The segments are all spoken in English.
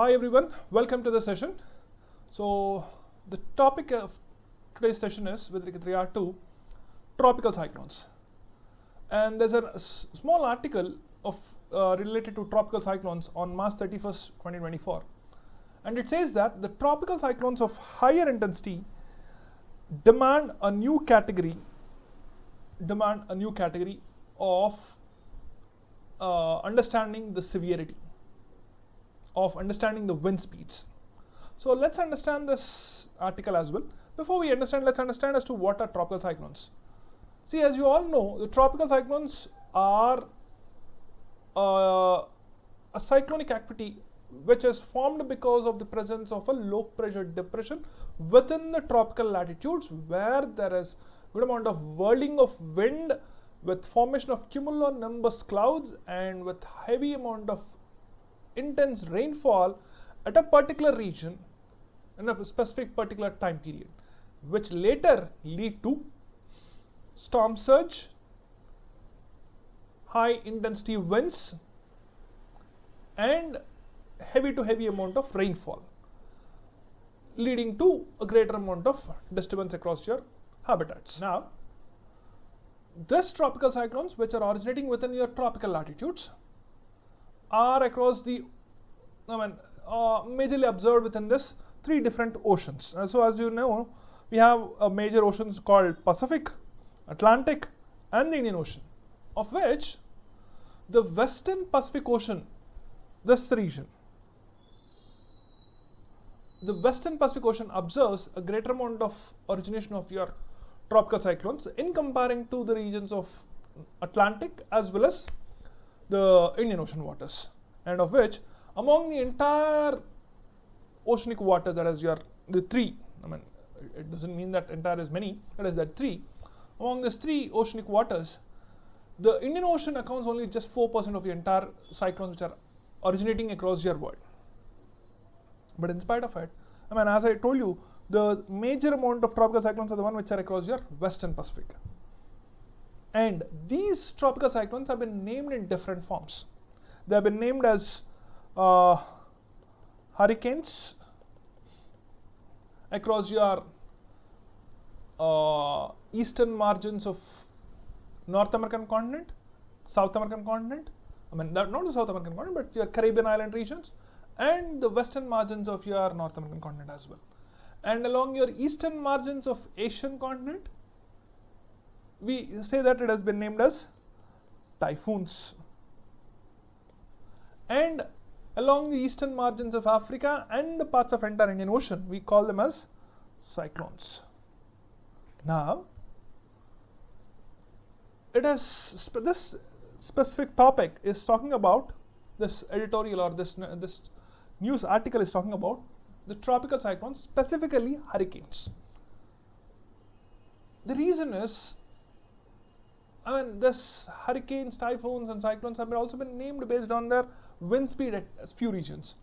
Hi everyone, welcome to the session. So the topic of today's session is with regard to tropical cyclones, and there's a small article of related to tropical cyclones on March 31st 2024, and it says that the tropical cyclones of higher intensity demand a new category of understanding the severity, of understanding the wind speeds. So let's understand this article as well. Before we understand, let's understand as to what are tropical cyclones. See, as you all know, the tropical cyclones are a cyclonic activity which is formed because of the presence of a low pressure depression within the tropical latitudes, where there is good amount of whirling of wind with formation of cumulonimbus clouds and with heavy amount of intense rainfall at a particular region in a specific particular time period, which later lead to storm surge, high intensity winds, and heavy to heavy amount of rainfall, leading to a greater amount of disturbance across your habitats. Now, these tropical cyclones, which are originating within your tropical latitudes, are across the, majorly observed within this three different oceans. So as you know, we have major oceans called Pacific, Atlantic, and the Indian Ocean, of which the Western Pacific Ocean, this region, the Western Pacific Ocean observes a greater amount of origination of your tropical cyclones in comparing to the regions of Atlantic as well as the Indian Ocean waters, and of which among the entire oceanic waters, that is the three, it doesn't mean that entire is many, it is that three, among these three oceanic waters, the Indian Ocean accounts only just 4% of the entire cyclones which are originating across your world. But in spite of it, as I told you, the major amount of tropical cyclones are the one which are across your Western Pacific. And these tropical cyclones have been named in different forms. They have been named as hurricanes across your eastern margins of North American continent, South American continent, not the South American continent, but your Caribbean island regions, and the western margins of your North American continent as well. And along your eastern margins of Asian continent, we say that it has been named as typhoons. And along the eastern margins of Africa and the parts of entire Indian Ocean, we call them as cyclones. Now, it is this specific topic is talking about, this editorial or this news article is talking about the tropical cyclones, specifically hurricanes. The reason is, this hurricanes, typhoons, and cyclones have also been named based on their wind speed at a few regions.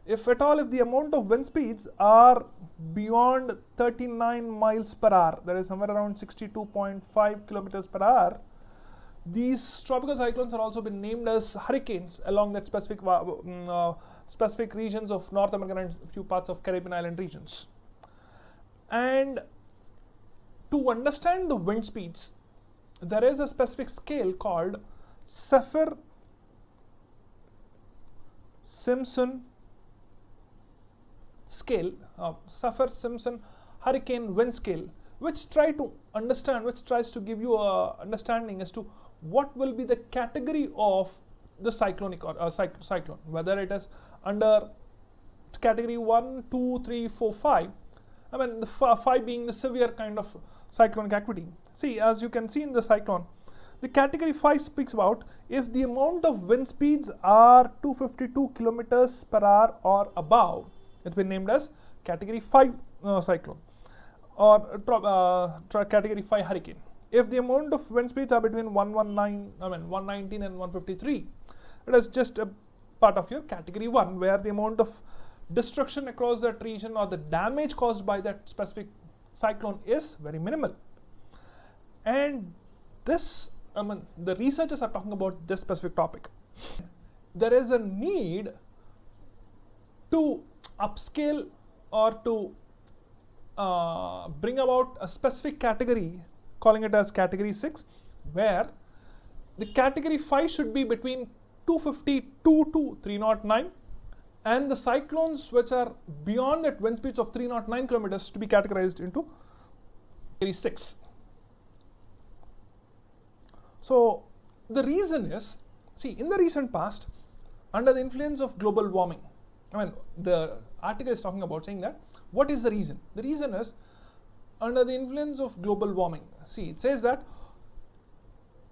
If at all, if the amount of wind speeds are beyond 39 miles per hour, that is somewhere around 62.5 kilometers per hour, these tropical cyclones are also been named as hurricanes along that specific regions of North America and a few parts of Caribbean island regions. And to understand the wind speeds, there is a specific scale called SAFFIR Simpson scale, SAFFIR Simpson hurricane wind scale, which tries to give you a understanding as to what will be the category of the cyclonic or cyclone, whether it is under category 1, 2, 3, 4, 5. The 5 being the severe kind of cyclonic activity. See, as you can see in the cyclone, the category 5 speaks about if the amount of wind speeds are 252 kilometers per hour or above, it's been named as category 5 cyclone or category 5 hurricane. If the amount of wind speeds are between 119 and 153, it is just a part of your category 1, where the amount of destruction across that region or the damage caused by that specific cyclone is very minimal. And this, the researchers are talking about this specific topic. There is a need to upscale or to bring about a specific category, calling it as category 6, where the category 5 should be between 252 to 309, and the cyclones which are beyond that wind speeds of 309 kilometers to be categorized into category 6. So the reason is, see, in the recent past, under the influence of global warming, I mean, the article is talking about saying that what is the reason? The reason is under the influence of global warming. See, it says that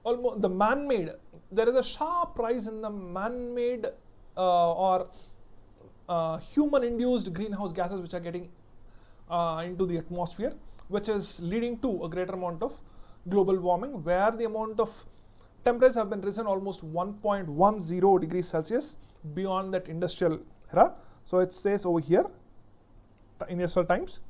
almost the man-made, there is a sharp rise in the man-made or human-induced greenhouse gases which are getting into the atmosphere, which is leading to a greater amount of global warming, where the amount of temperatures have been risen almost 1.10 degrees Celsius beyond that industrial era. So it says over here, industrial times.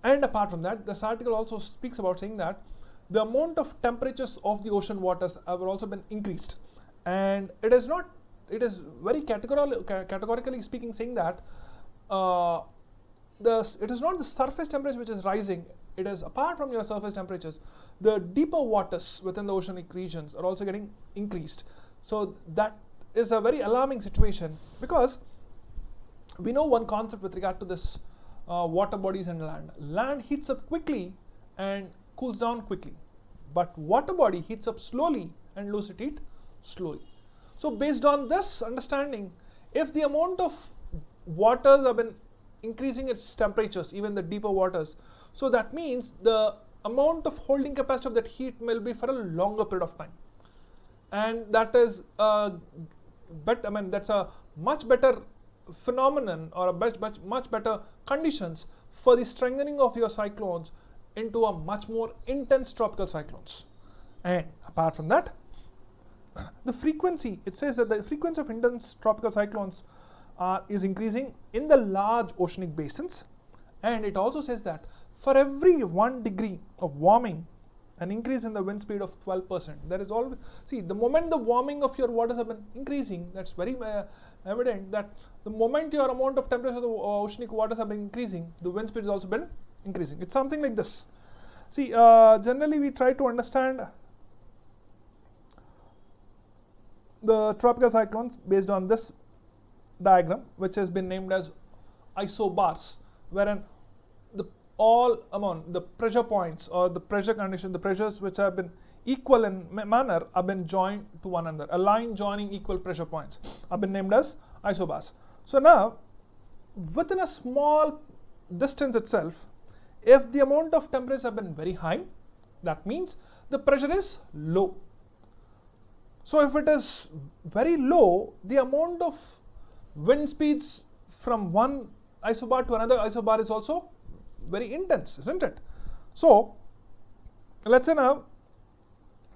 And apart from that, this article also speaks about saying that the amount of temperatures of the ocean waters have also been increased, and it is very categorically speaking saying that it is not the surface temperature which is rising. It is, apart from your surface temperatures, the deeper waters within the oceanic regions are also getting increased. So that is a very alarming situation, because we know one concept with regard to this water bodies and land. Land heats up quickly and cools down quickly, but water body heats up slowly and loses heat slowly. So based on this understanding, if the amount of waters have been increasing its temperatures, even the deeper waters, so that means the amount of holding capacity of that heat will be for a longer period of time, and that is that's a much better phenomenon, or a much better conditions for the strengthening of your cyclones into a much more intense tropical cyclones. And apart from that, the frequency, it says that the frequency of intense tropical cyclones is increasing in the large oceanic basins, and it also says that for every 1 degree of warming, an increase in the wind speed of 12%. There is always, see, the moment the warming of your waters have been increasing, that's very evident that the moment your amount of temperature of the oceanic waters have been increasing, the wind speed has also been increasing. It's something like this. See, generally we try to understand the tropical cyclones based on this diagram, which has been named as isobars, wherein all among the pressure points or the pressure condition, the pressures which have been equal in manner have been joined to one another. A line joining equal pressure points have been named as isobars. So now, within a small distance itself, if the amount of temperatures have been very high, that means the pressure is low. So if it is very low, the amount of wind speeds from one isobar to another isobar is also very intense, isn't it? So let's say now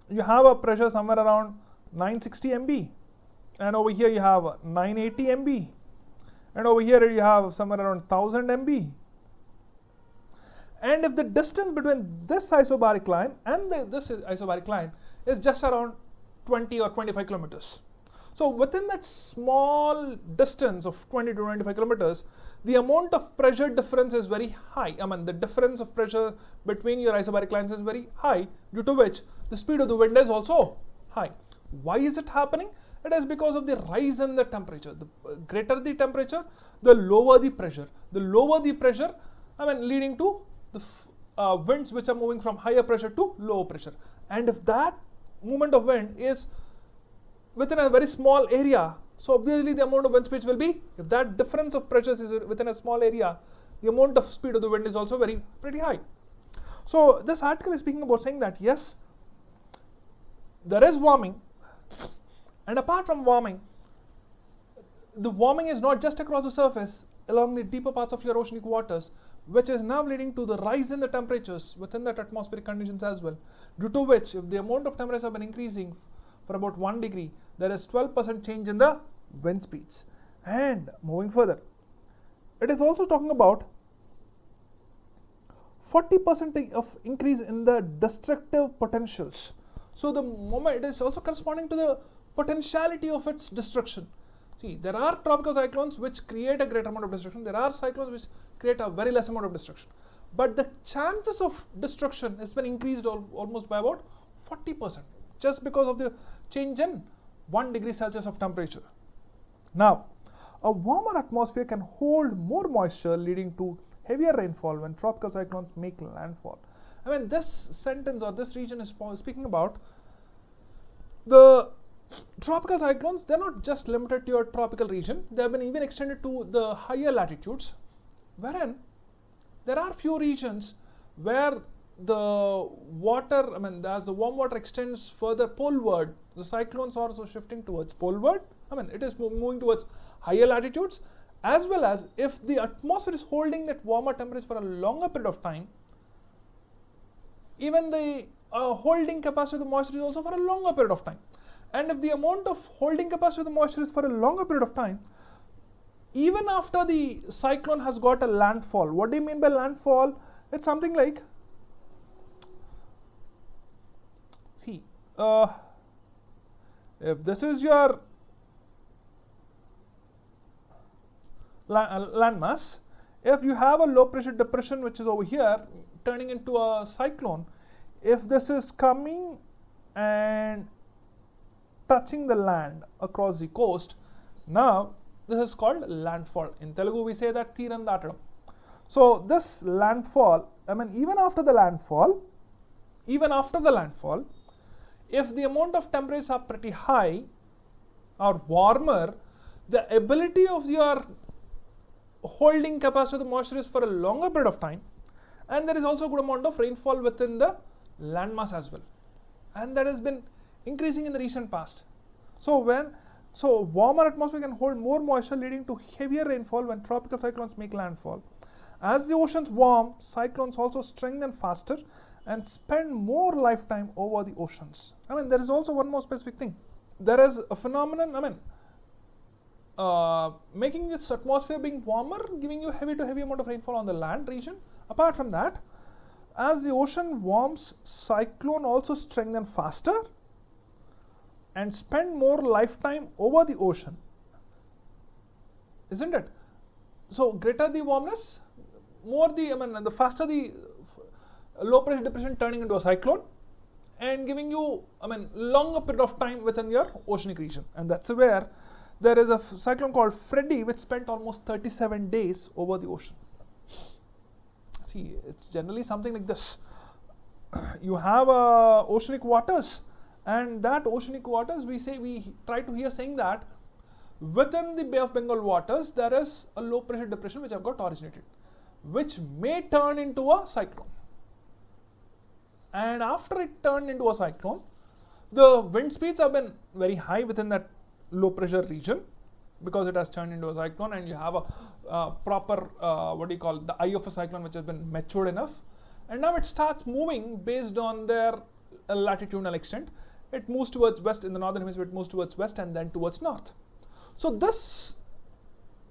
you have a pressure somewhere around 960 MB, and over here you have 980 MB, and over here you have somewhere around 1000 MB. And if the distance between this isobaric line and this isobaric line is just around 20 or 25 kilometers, so within that small distance of 20 to 25 kilometers, the amount of pressure difference is very high. I mean, the difference of pressure between your isobaric lines is very high, due to which the speed of the wind is also high. Why is it happening? It is because of the rise in the temperature. The greater the temperature, the lower the pressure. The lower the pressure, leading to the winds which are moving from higher pressure to lower pressure. And if that movement of wind is within a very small area, so obviously the amount of wind speeds will be, if that difference of pressures is within a small area, the amount of speed of the wind is also pretty high. So this article is speaking about saying that yes, there is warming, and apart from warming, the warming is not just across the surface, along the deeper parts of your oceanic waters, which is now leading to the rise in the temperatures within that atmospheric conditions as well, due to which if the amount of temperatures have been increasing for about 1 degree, there is 12% change in the wind speeds. And moving further, it is also talking about 40% of increase in the destructive potentials. So the moment, it is also corresponding to the potentiality of its destruction. See, there are tropical cyclones which create a greater amount of destruction. There are cyclones which create a very less amount of destruction. But the chances of destruction has been increased almost by about 40% just because of the change in 1 degree Celsius of temperature. Now, a warmer atmosphere can hold more moisture, leading to heavier rainfall when tropical cyclones make landfall. I mean, this sentence or this region is speaking about the tropical cyclones. They're not just limited to your tropical region. They have been even extended to the higher latitudes, wherein there are few regions where the water, I mean, as the warm water extends further poleward, the cyclones are also shifting towards poleward. I mean, it is moving towards higher latitudes, as well as if the atmosphere is holding that warmer temperature for a longer period of time, even the holding capacity of the moisture is also for a longer period of time. And if the amount of holding capacity of the moisture is for a longer period of time, even after the cyclone has got a landfall. What do you mean by landfall? It's something like, see, if this is your landmass, if you have a low pressure depression which is over here turning into a cyclone, if this is coming and touching the land across the coast, now this is called landfall. In Telugu we say that Teeran Datadam. So this landfall, I mean, even after the landfall, if the amount of temperatures are pretty high or warmer, the ability of your holding capacity of the moisture is for a longer period of time, and there is also a good amount of rainfall within the landmass as well, and that has been increasing in the recent past. So warmer atmosphere can hold more moisture, leading to heavier rainfall when tropical cyclones make landfall. As the oceans warm, cyclones also strengthen faster and spend more lifetime over the oceans. I mean, there is also one more specific thing. There is a phenomenon, I mean, making this atmosphere being warmer, giving you heavy to heavy amount of rainfall on the land region. Apart from that, as the ocean warms, cyclone also strengthen faster and spend more lifetime over the ocean, isn't it? So greater the warmness, more the, I mean, the faster the low pressure depression turning into a cyclone and giving you, I mean, longer period of time within your oceanic region. And that's where there is a cyclone called Freddy which spent almost 37 days over the ocean. See, it's generally something like this. You have oceanic waters, and that oceanic waters, we try to hear saying that within the Bay of Bengal waters there is a low pressure depression which have got originated, which may turn into a cyclone. And after it turned into a cyclone, the wind speeds have been very high within that low pressure region because it has turned into a cyclone, and you have a proper the eye of a cyclone which has been matured enough, and now it starts moving based on their latitudinal extent. It moves towards west. In the northern hemisphere it moves towards west and then towards north. So this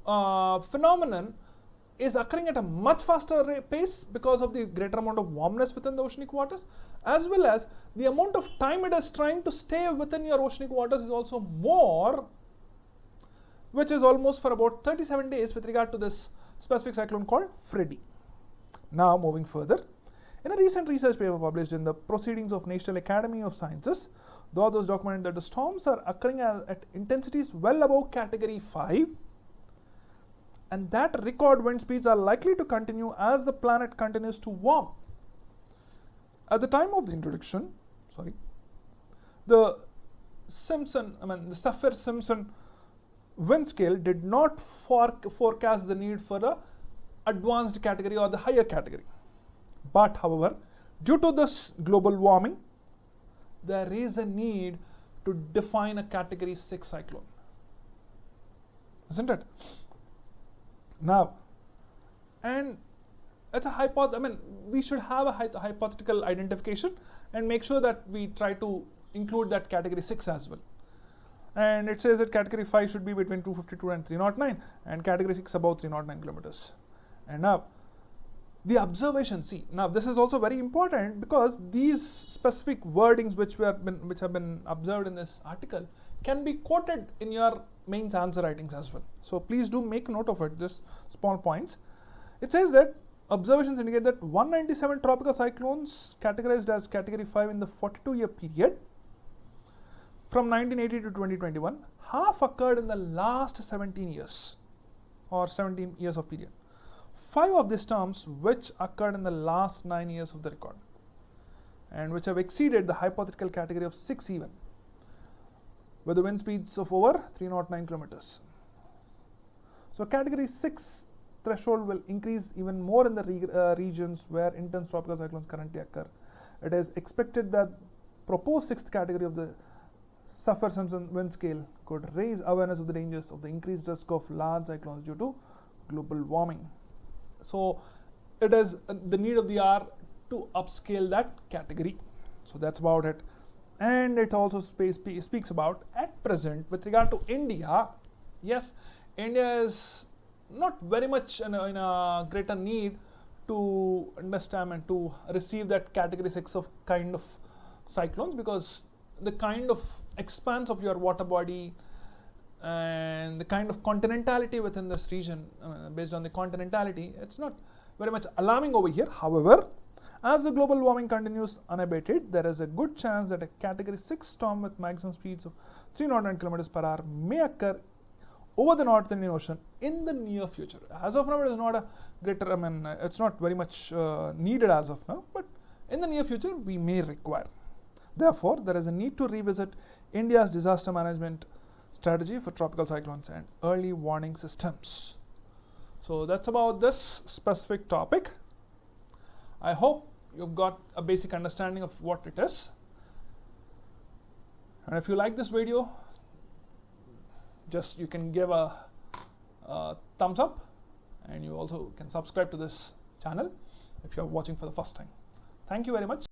phenomenon is occurring at a much faster pace because of the greater amount of warmness within the oceanic waters, as well as the amount of time it is trying to stay within your oceanic waters is also more, which is almost for about 37 days with regard to this specific cyclone called Freddy. Now moving further, in a recent research paper published in the Proceedings of National Academy of Sciences, the authors documented that the storms are occurring at intensities well above category 5, and that record wind speeds are likely to continue as the planet continues to warm. At the time of the introduction, the SAFFIR Simpson wind scale did not forecast the need for the advanced category or the higher category. But however, due to this global warming, there is a need to define a category 6 cyclone, isn't it? Now, and it's a hypothesis. I mean, we should have a hypothetical identification and make sure that we try to include that category 6 as well. And it says that category 5 should be between 252 and 309, and category 6 above 309 kilometers. And now, the observation, see, now this is also very important because these specific wordings which have been observed in this article can be quoted in your mains answer writings as well. So please do make note of it, just small points. It says that observations indicate that 197 tropical cyclones categorized as category 5 in the 42-year period from 1980 to 2021, half occurred in the last 17 years or 17 years of period. 5 of these storms which occurred in the last 9 years of the record and which have exceeded the hypothetical category of 6 even, with the wind speeds of over 309 kilometers. So category 6 threshold will increase even more in the regions where intense tropical cyclones currently occur. It is expected that proposed 6th category of the SAFFIR Simpson wind scale could raise awareness of the dangers of the increased risk of large cyclones due to global warming. So it is the need of the hour to upscale that category. So that's about it. And it also speaks about, at present, with regard to India, yes, India is not very much in a greater need to understand and to receive that category 6 of kind of cyclones, because the kind of expanse of your water body and the kind of continentality within this region, based on the continentality, it's not very much alarming over here. However, as the global warming continues unabated, there is a good chance that a category 6 storm with maximum speeds of 309 km per hour may occur over the North Indian Ocean in the near future. As of now, it is not a greater, it's not very much needed as of now, but in the near future, we may require. Therefore, there is a need to revisit India's disaster management strategy for tropical cyclones and early warning systems. So that's about this specific topic. I hope you've got a basic understanding of what it is. And if you like this video, you can give a thumbs up, and you also can subscribe to this channel if you're watching for the first time. Thank you very much.